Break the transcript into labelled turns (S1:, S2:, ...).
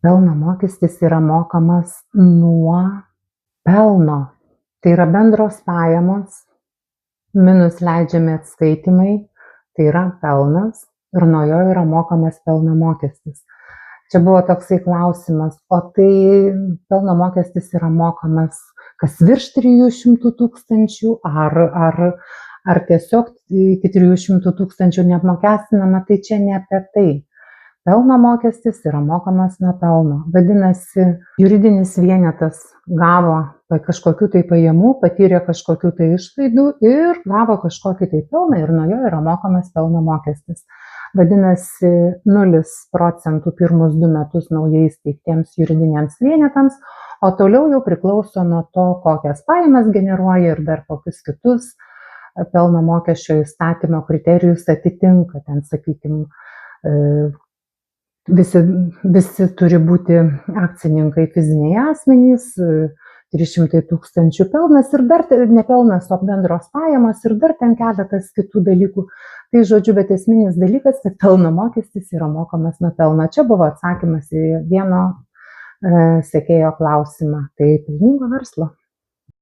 S1: Pelno mokestis yra mokamas nuo pelno. Tai yra bendros pajamos minus leidžiami atskaitymai, tai yra pelnas ir nuo jo yra mokamas pelno mokestis. Čia buvo toksai klausimas, o tai pelno mokestis yra mokamas kas virš 300 tūkstančių ar tiesiog iki 300 tūkstančių neapmokestinama, tai čia ne apie tai. Pelno mokestis yra mokamas nuo pelno. Vadinasi, juridinis vienetas gavo kažkokių tai pajamų, patyrė kažkokių tai išlaidų ir gavo kažkokį tai pelną ir nuo jo yra mokamas pelno mokestis. Vadinasi, 0% pirmus 2 metus naujai įsteigtiems juridiniams vienetams, o toliau jau priklauso nuo to, kokias pajamas generuoja ir dar kokius kitus pelno mokesčio įstatymo kriterijus atitinka. Ten, sakykime, visi turi būti akcininkai fiziniai asmenys, 300 tūkstančių pelnas ir dar ne pelnas, o bendros pajamos ir dar ten keletas kitų dalykų. Tai žodžiu, bet esminis dalykas, kad pelno mokestis yra mokamas nuo pelno. Čia buvo atsakymas į vieno sekėjo klausimą. Tai pelningo verslo.